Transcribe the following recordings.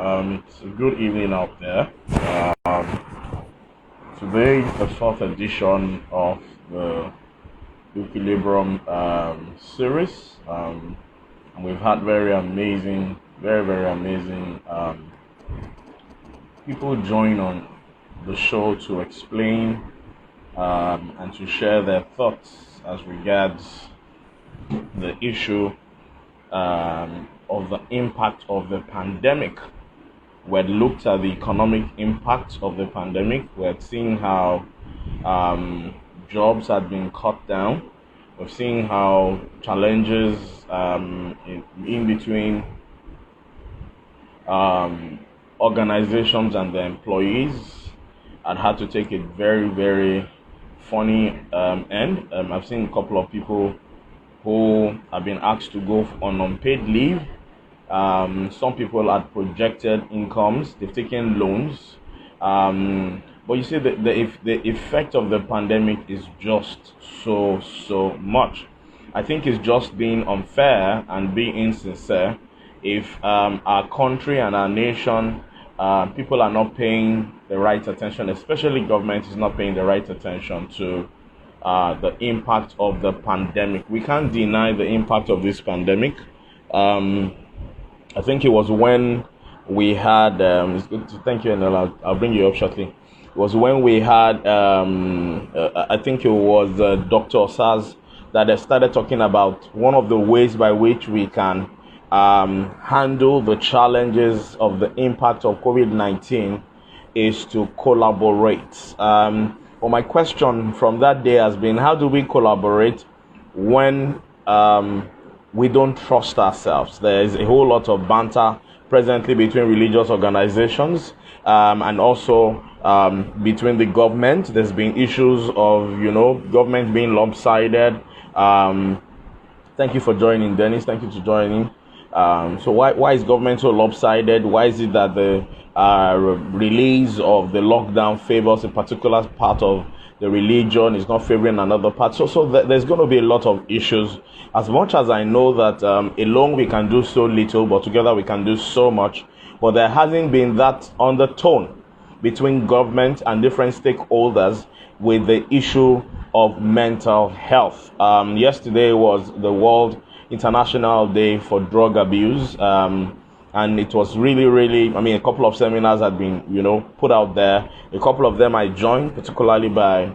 It's a good evening out there. Today is the fourth edition of the Equilibrium series, and we've had very amazing people join on the show to explain and to share their thoughts as regards the issue of the impact of the pandemic. We had looked at the economic impact of the pandemic. We had seen how jobs had been cut down. We've seen how challenges in between organizations and their employees had to take a very funny end. I've seen a couple of people who have been asked to go on unpaid leave. Some people had projected incomes, they've taken loans. But you see, the effect of the pandemic is just so much. I think it's just being unfair and being insincere if our country and our nation, people are not paying the right attention, especially government is not paying the right attention to the impact of the pandemic. We can't deny the impact of this pandemic. I think it was when we had, it's good to thank you, and I'll bring you up shortly. It was when we had, I think it was Dr. Osaz that started talking about one of the ways by which we can handle the challenges of the impact of COVID-19 is to collaborate. Well, my question from that day has been, how do we collaborate when we don't trust ourselves? There is a whole lot of banter presently between religious organizations and also between the government. There's been issues of, government being lopsided. Thank you for joining, Dennis. Thank you for joining. So why is government so lopsided? Why is it that the release of the lockdown favors a particular part of the religion, is not favoring another part? So there's going to be a lot of issues. As much as I know that alone we can do so little, but together we can do so much. But there hasn't been that undertone between government and different stakeholders with the issue of mental health. Yesterday was the World International Day for Drug Abuse, and it was really, a couple of seminars had been, put out there. A couple of them I joined, particularly by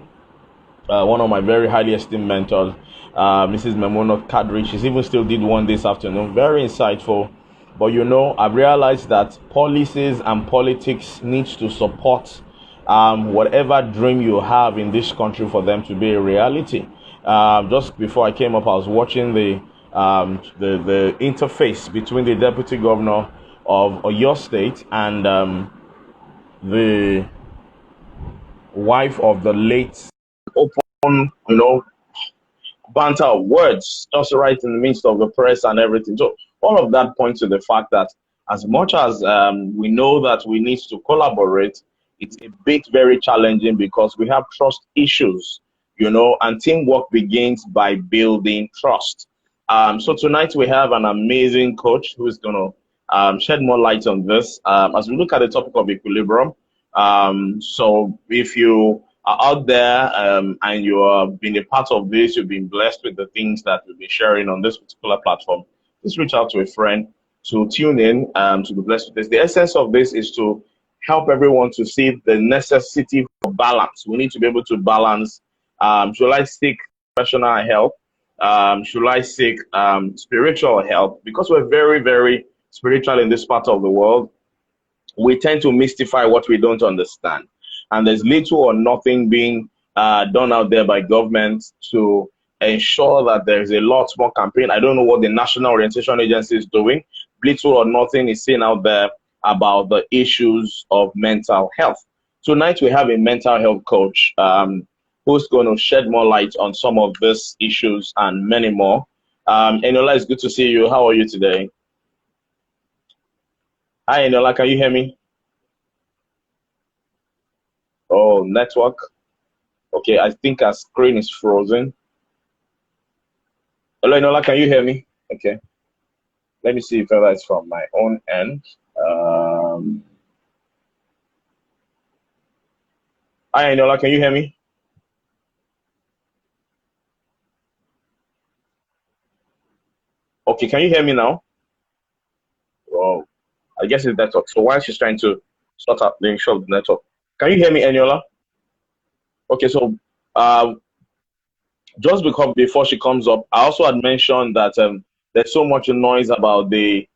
one of my very highly esteemed mentors, Mrs. Memunat Kadri. She's even still did one this afternoon, very insightful. But I've realized that policies and politics needs to support whatever dream you have in this country for them to be a reality. Just before I came up, I was watching the interface between the deputy governor of your state and the wife of the late, open, banter of words just right in the midst of the press and everything. So all of that points to the fact that as much as we know that we need to collaborate, it's a bit very challenging because we have trust issues, and teamwork begins by building trust. So tonight we have an amazing coach who is going to shed more light on this as we look at the topic of equilibrium. So if you are out there and you have been a part of this, you've been blessed with the things that we'll be sharing on this particular platform, please reach out to a friend to tune in to be blessed with this. The essence of this is to help everyone to see the necessity for balance. We need to be able to balance. Should I seek professional help? Should I seek spiritual help? Because we're very spiritual in this part of the world, we tend to mystify what we don't understand. And there's little or nothing being done out there by government to ensure that there's a lot more campaign. I don't know what the National Orientation Agency is doing. Little or nothing is seen out there about the issues of mental health. Tonight we have a mental health coach who's going to shed more light on some of these issues and many more. Enola, it's good to see you. How are you today? Hi, Enola, can you hear me? Oh, network. Okay, I think our screen is frozen. Hello, Enola, can you hear me? Okay. Let me see if ever it's from my own end. Hi, Enola, can you hear me? Okay, can you hear me now? Oh, I guess it's network. So while she's trying to sort out the issue of the network, can you hear me, Eniola? Okay, so uh, just because before she comes up, I also had mentioned that there's so much noise about the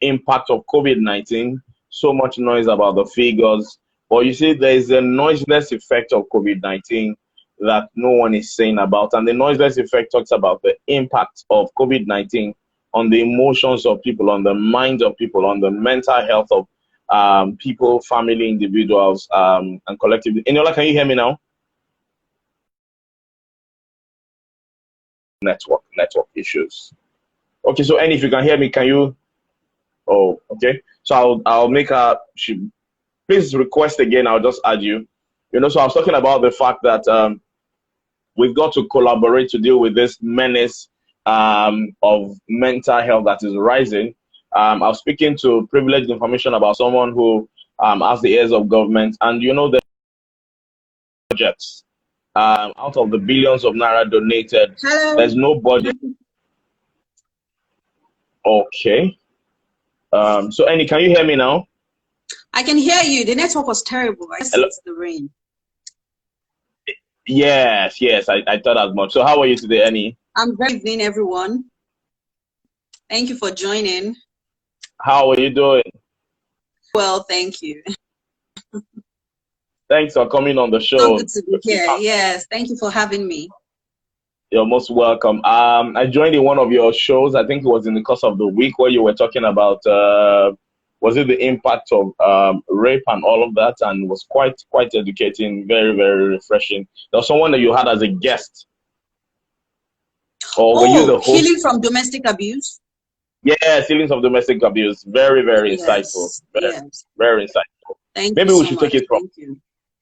impact of COVID-19, so much noise about the figures. But you see, there is a noiseless effect of COVID-19 that no one is saying about. And the noiseless effect talks about the impact of COVID-19 on the emotions of people, on the minds of people, on the mental health of people, family, individuals, and collectively. Eniola, can you hear me now? Network issues. Okay, so Annie, if you can hear me, can you? Oh, okay. So I'll make a. Please request again. I'll just add you. So I was talking about the fact that we've got to collaborate to deal with this menace of mental health that is rising. I was speaking to privileged information about someone who has the ears of government, and the budgets out of the billions of naira donated. Hello. There's no budget. Okay. So Annie, can you hear me now? I can hear you. The network was terrible. I guess it's the rain. Yes, I thought as much. So how are you today, Annie? I'm very good evening, everyone. Thank you for joining. How are you doing? Well, thank you. Thanks for coming on the show. So good to be here. Yes, thank you for having me. You're most welcome. I joined in one of your shows. I think it was in the course of the week where you were talking about was it the impact of rape and all of that, and it was quite educating, very, very refreshing. There was someone that you had as a guest. Or were you the host? Healing from domestic abuse? Yes, healing of domestic abuse. Very, very insightful. Very insightful. Maybe we should take it from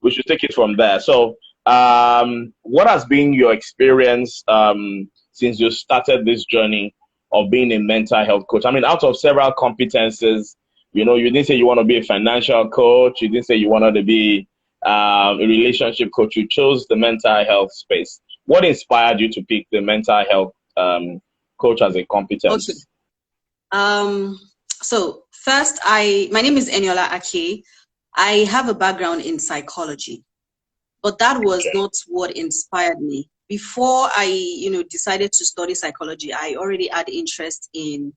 we should take it from there. So what has been your experience since you started this journey of being a mental health coach? I mean, out of several competences, you didn't say you want to be a financial coach. You didn't say you wanted to be a relationship coach. You chose the mental health space. What inspired you to pick the mental health coach as a competence? Okay. So first, my name is Eniola Ake. I have a background in psychology, but that was not what inspired me. Before I, decided to study psychology, I already had interest in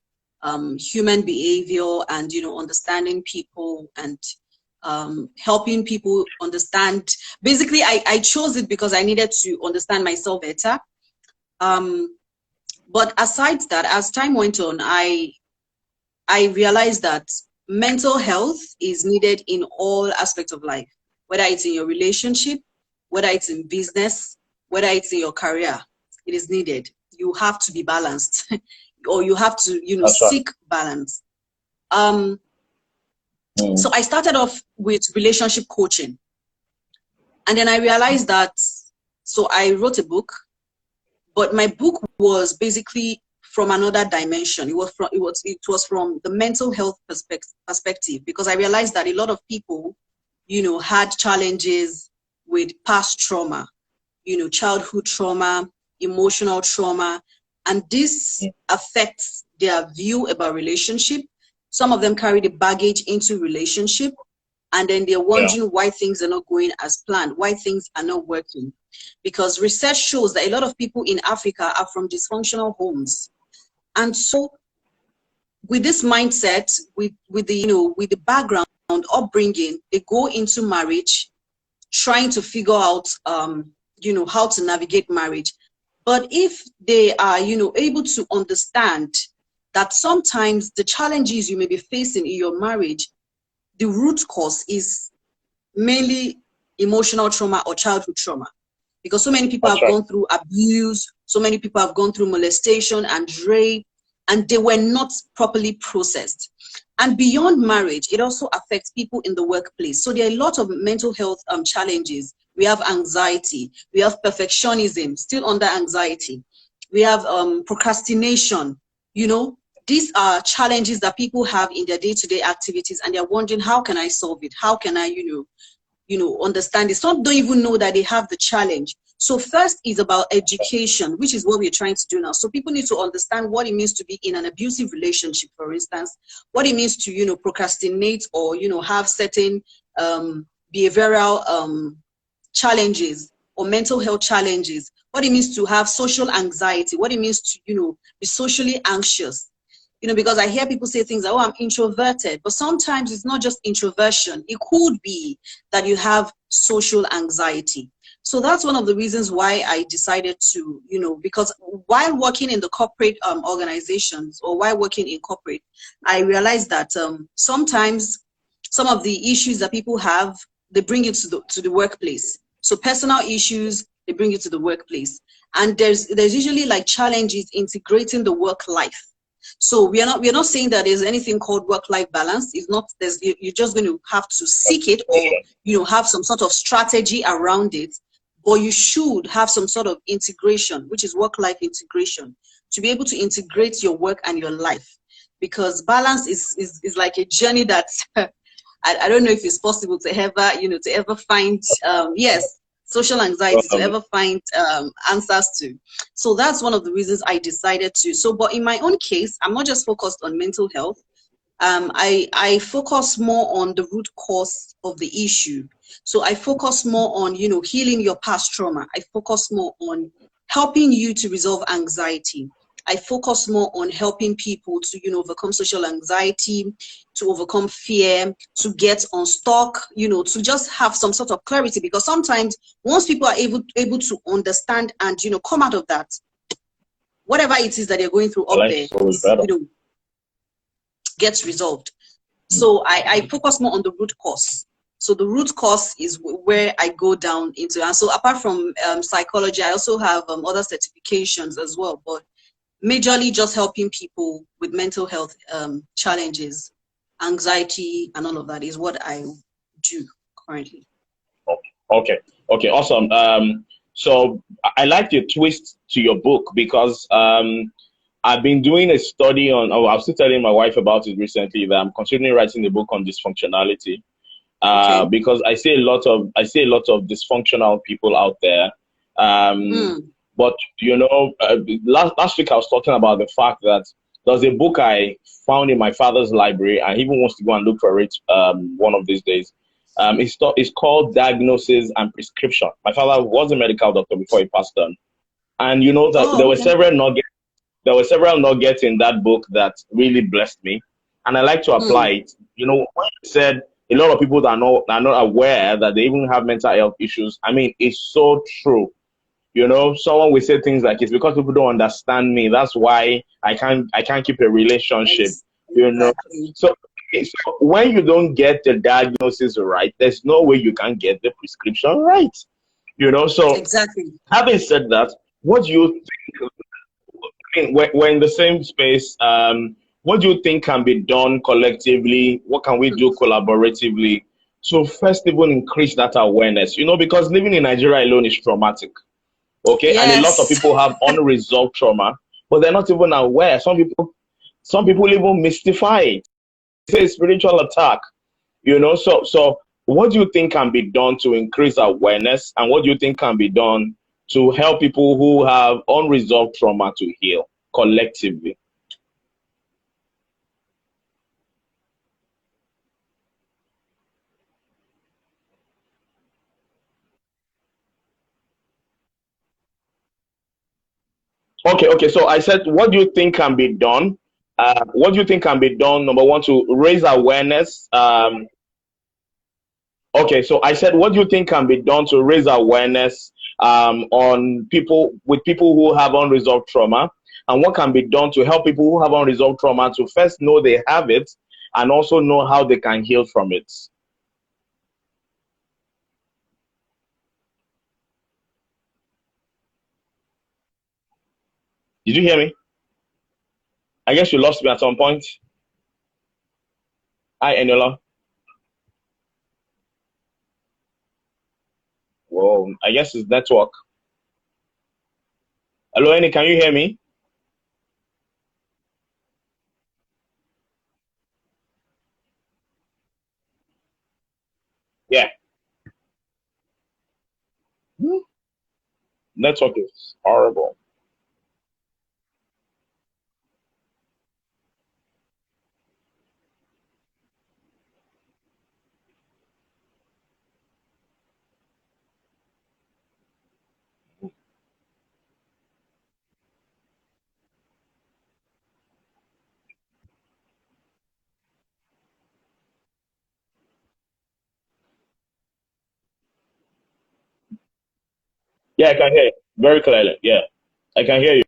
human behavior and, understanding people and helping people understand. Basically, I chose it because I needed to understand myself better. But aside that, as time went on, I realized that mental health is needed in all aspects of life, whether it's in your relationship, whether it's in business, whether it's in your career. It is needed. You have to be balanced or you have to, seek balance. So I started off with relationship coaching. And then I realized that, so I wrote a book, but my book was basically from another dimension. It was from the mental health perspective, because I realized that a lot of people, had challenges with past trauma, childhood trauma, emotional trauma, and this affects their view about relationship. Some of them carry the baggage into relationship, and then they're wondering why things are not going as planned, why things are not working. Because research shows that a lot of people in Africa are from dysfunctional homes. And so with this mindset, with the background, upbringing, they go into marriage trying to figure out, how to navigate marriage. But if they are, able to understand that sometimes the challenges you may be facing in your marriage, the root cause is mainly emotional trauma or childhood trauma. Because so many people have gone through abuse, so many people have gone through molestation and rape, and they were not properly processed. And beyond marriage, it also affects people in the workplace. So there are a lot of mental health challenges. We have anxiety, we have perfectionism, still under anxiety. We have procrastination, these are challenges that people have in their day-to-day activities, and they're wondering, how can I solve it? How can I, understand it? Some don't even know that they have the challenge. So first is about education, which is what we're trying to do now. So people need to understand what it means to be in an abusive relationship, for instance, what it means to, procrastinate or, have certain behavioral challenges or mental health challenges, what it means to have social anxiety, what it means to, be socially anxious. Because I hear people say things like, oh, I'm introverted, but sometimes it's not just introversion. It could be that you have social anxiety. So that's one of the reasons why I decided to, because while working in the corporate organizations or while working in corporate, I realized that sometimes some of the issues that people have, they bring it to the workplace. So personal issues, they bring it to the workplace. And there's usually like challenges integrating the work life. So we're not saying that there's anything called work-life balance. It's not, you're just going to have to seek it or, have some sort of strategy around it, but you should have some sort of integration, which is work-life integration, to be able to integrate your work and your life. Because balance is like a journey that I don't know if it's possible to ever find, yes, social anxiety, to ever find answers to. So that's one of the reasons I decided to. So, but in my own case, I'm not just focused on mental health. I focus more on the root cause of the issue. So I focus more on, healing your past trauma. I focus more on helping you to resolve anxiety. I focus more on helping people to, overcome social anxiety, to overcome fear, to get unstuck, to just have some sort of clarity. Because sometimes once people are able to understand and, come out of that, whatever it is that they're going through up there, is, gets resolved. So I focus more on the root cause. So the root cause is where I go down into. And so apart from psychology, I also have other certifications as well, but majorly just helping people with mental health challenges, anxiety, and all of that is what I do currently. Okay, awesome. So I like your twist to your book because I've been doing a study on. Oh, I was still telling my wife about it recently that I'm considering writing a book on dysfunctionality. Okay. Because I see a lot of dysfunctional people out there. But last week I was talking about the fact that there's a book I found in my father's library, and he even wants to go and look for it one of these days. It's called Diagnosis and Prescription. My father was a medical doctor before he passed on, and there were several nuggets. There were several nuggets in that book that really blessed me, and I like to apply it. When you said a lot of people are not aware that they even have mental health issues. I mean, it's so true. Someone will say things like, "It's because people don't understand me. That's why I can't keep a relationship." Exactly. So when you don't get the diagnosis right, there's no way you can get the prescription right. So exactly. Having said that, what do you think? We're in the same space. What do you think can be done collectively? What can we do collaboratively to first even increase that awareness? Because living in Nigeria alone is traumatic. Okay, Yes. and a lot of people have unresolved trauma, but they're not even aware. Some people even mystify it. They say spiritual attack. So what do you think can be done to increase awareness, and what do you think can be done to help people who have unresolved trauma to heal collectively? Okay. So I said, what do you think can be done? What do you think can be done? Number one, to raise awareness. Okay, so I said, what do you think can be done to raise awareness on people who have unresolved trauma, and what can be done to help people who have unresolved trauma to first know they have it, and also know how they can heal from it? Did you hear me? I guess you lost me at some point. Hi, Eniola. Whoa, I guess it's network. Hello, Eni, can you hear me? network is horrible. Yeah, I can hear you very clearly. Yeah, I can hear you.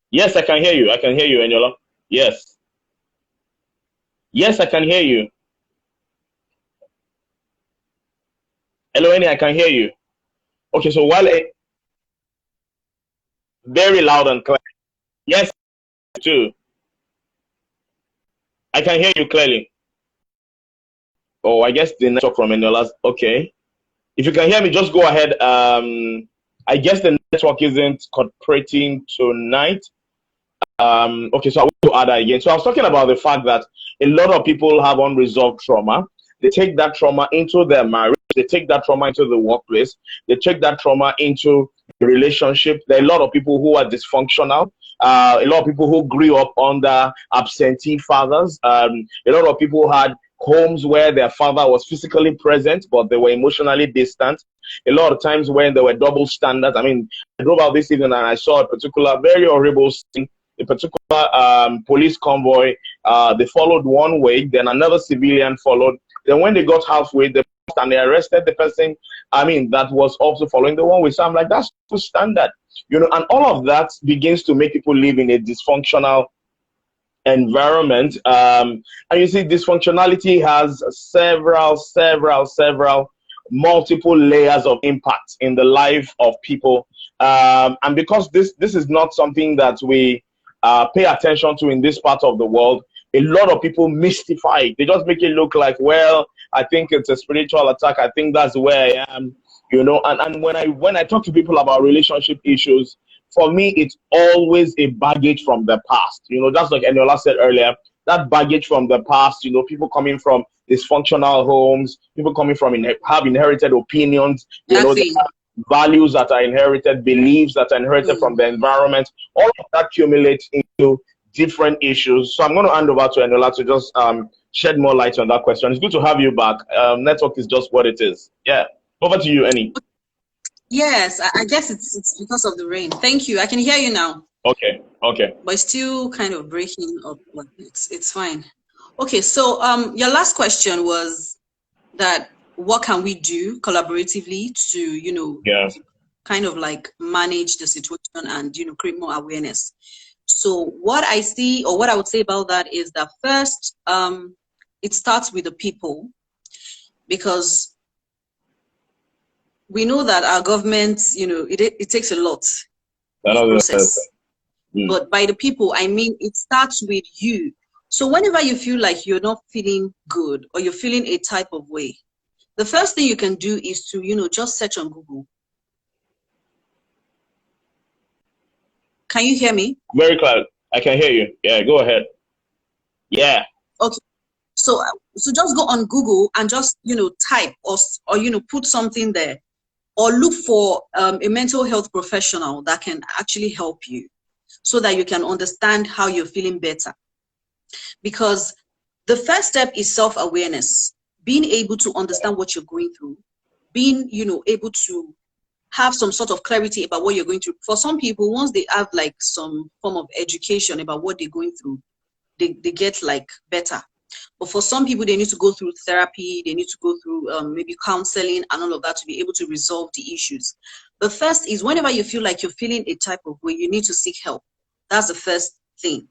Yes, I can hear you. I can hear you, Eniola. Yes. Yes, I can hear you. Hello, Eni, I can hear you. Okay, so while very loud and clear. Yes, too. I can hear you clearly. Oh, I guess the network from Eniola's okay. If you can hear me, just go ahead. I guess the network isn't cooperating tonight. Okay, so I want to add that again. So I was talking about the fact that a lot of people have unresolved trauma. They take that trauma into their marriage. They take that trauma into the workplace. They take that trauma into the relationship. There are a lot of people who are dysfunctional. A lot of people who grew up under absentee fathers. A lot of people had homes where their father was physically present, but they were emotionally distant. A lot of times when there were double standards. I mean, I drove out this evening and I saw a particular very horrible scene, a particular police convoy. They followed one way, then another civilian followed. Then when they got halfway, they and they arrested the person. I mean, that was also following the one way. So I'm like, that's too standard, you know. And all of that begins to make people live in a dysfunctional environment. And you see, dysfunctionality has several, multiple layers of impact in the life of people. And because this is not something that we pay attention to in this part of the world, a lot of people mystify it. They just make it look like, well, I think it's a spiritual attack. I think that's where I am, you know. And when I talk to people about relationship issues, for me, it's always a baggage from the past. You know, just like Eniola said earlier, that baggage from the past, you know, people coming from dysfunctional homes, people coming from have inherited opinions, you know, values that are inherited, beliefs that are inherited from the environment. All of that accumulates into different issues. So I'm going to hand over to Eniola to just shed more light on that question. It's good to have you back. Network is just what it is. Yeah. Over to you, Eni. Yes, I guess it's because of the rain. Thank you. I can hear you now. Okay. But it's still kind of breaking up. It's fine. Okay, so your last question was that what can we do collaboratively to, you know, kind of like manage the situation and, you know, create more awareness. So what I see, or what I would say about that, is that first, it starts with the people, because we know that our government, you know, it takes a lot of process. But by the people, I mean, it starts with you. So whenever you feel like you're not feeling good or you're feeling a type of way, the first thing you can do is to, you know, just search on Google. Can you hear me? Very clear. I can hear you. Yeah, go ahead. Yeah. Okay. So just go on Google and just, you know, type or you know, put something there, or look for a mental health professional that can actually help you so that you can understand how you're feeling better. Because the first step is self-awareness, being able to understand what you're going through, being, you know, able to have some sort of clarity about what you're going through. For some people, once they have like some form of education about what they're going through, they get like better. But for some people, they need to go through therapy, they need to go through maybe counseling and all of that to be able to resolve the issues. The first is, whenever you feel like you're feeling a type of way, you need to seek help. That's the first thing.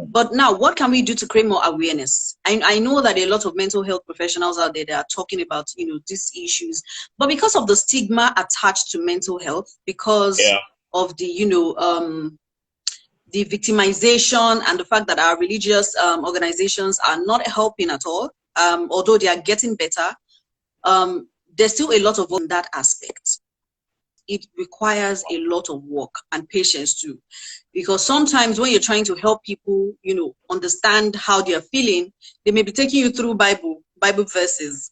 But now, what can we do to create more awareness? I know that a lot of mental health professionals out there that are talking about, you know, these issues, but because of the stigma attached to mental health, because of the, you know, the victimization and the fact that our religious organizations are not helping at all, although they are getting better, there's still a lot of work in that aspect. It requires a lot of work and patience too, because sometimes when you're trying to help people, you know, understand how they are feeling, they may be taking you through Bible verses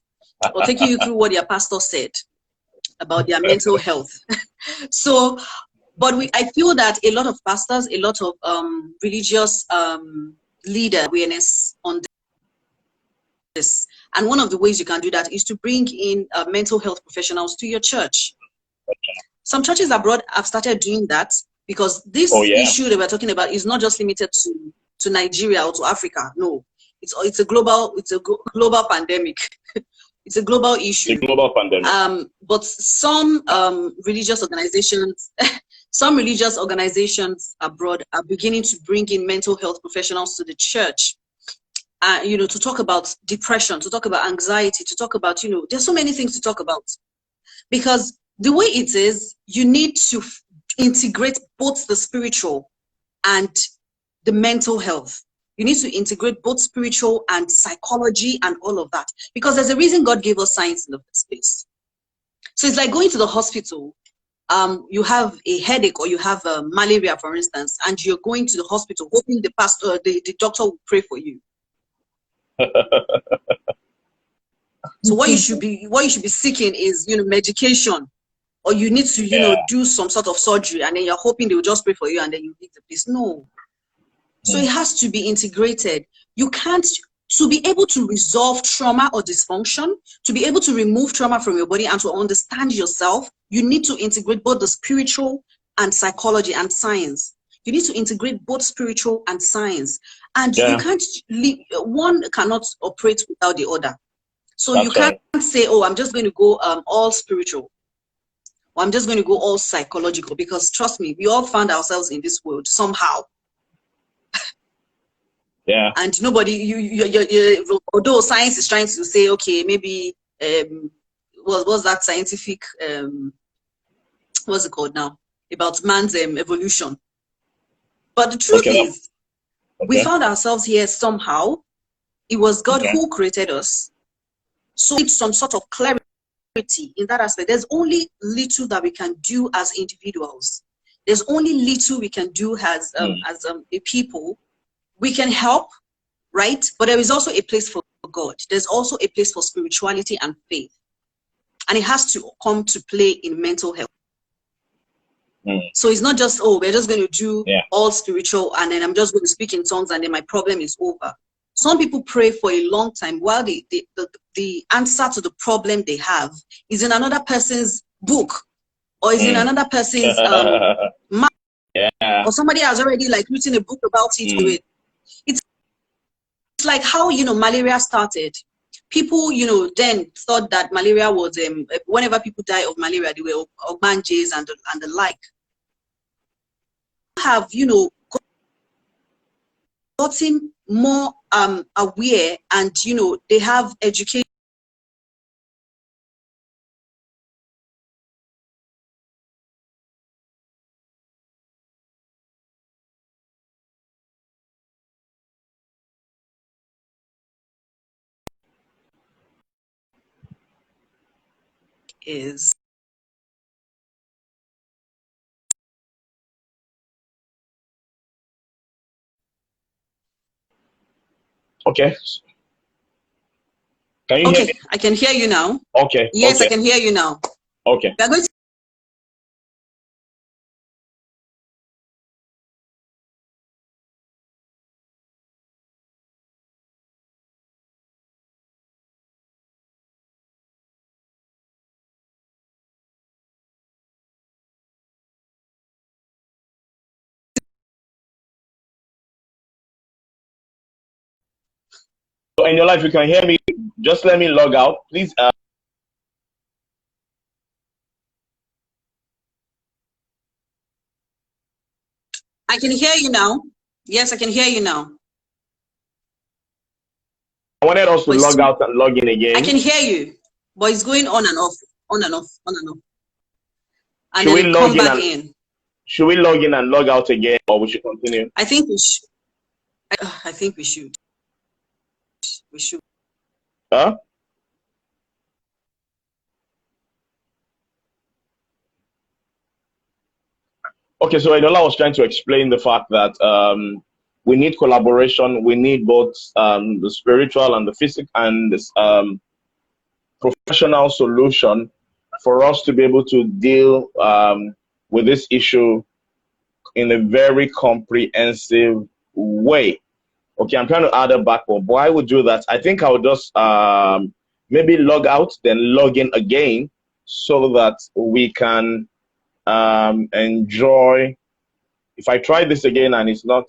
or taking you through what their pastor said. about their mental health. So, but I feel that a lot of pastors, a lot of religious leader awareness on this. And one of the ways you can do that is to bring in mental health professionals to your church. Some churches abroad have started doing that, because this issue that we're talking about is not just limited to Nigeria or to Africa. No, it's a global pandemic. It's a global issue. It's a global pandemic. But some religious organizations, abroad are beginning to bring in mental health professionals to the church. To talk about depression, to talk about anxiety, to talk about, there's so many things to talk about. Because the way it is, you need to integrate both the spiritual and the mental health. You need to integrate both spiritual and psychology and all of that. Because there's a reason God gave us science in the first place. So it's like going to the hospital. You have a headache, or you have malaria, for instance, and you're going to the hospital hoping the doctor will pray for you. So what you should be seeking is, medication, or you need to, do some sort of surgery, and then you're hoping they will just pray for you and then you leave the place. No. So it has to be integrated. You can't, to be able to resolve trauma or dysfunction, to be able to remove trauma from your body and to understand yourself, you need to integrate both the spiritual and psychology and science. You need to integrate both spiritual and science. And you can't one cannot operate without the other. So you can't say, oh, I'm just going to go all spiritual, or I'm just going to go all psychological, because trust me, we all found ourselves in this world somehow. Yeah. And nobody, although science is trying to say, okay, maybe, what's that scientific, what's it called now? About man's evolution. But the truth is, we found ourselves here somehow. It was God who created us. So it's some sort of clarity in that aspect. There's only little that we can do as individuals. There's only little we can do as a people. We can help, right? But there is also a place for God. There's also a place for spirituality and faith. And it has to come to play in mental health. So it's not just, oh, we're just going to do all spiritual, and then I'm just going to speak in tongues, and then my problem is over. Some people pray for a long time while the answer to the problem they have is in another person's book, or is in another person's mind. Or somebody has already written a book about it. It's like how, malaria started. People, then thought that malaria was, whenever people die of malaria, they were Ogbanjes and the like. Have, gotten more aware, and, they have education. Is okay. Can you hear me? I can hear you now. Okay. Yes, I can hear you now. Okay. We are going to So in your life, you can hear me. Just let me log out, please. I can hear you now. Yes, I can hear you now. I wanted us to log out and log in again. I can hear you, but it's going on and off, on and off, on and off. And should then we log come back in? Should we log in and log out again, or we should continue? I think we should. I think we should. We should. Huh? Okay, so Enola was trying to explain the fact that we need collaboration. We need both the spiritual and the physical and this professional solution. for us to be able to deal with this issue in a very comprehensive way. Okay, I'm trying to add it back, but I would do that. I think I would just maybe log out, then log in again, so that we can enjoy. If I try this again and it's not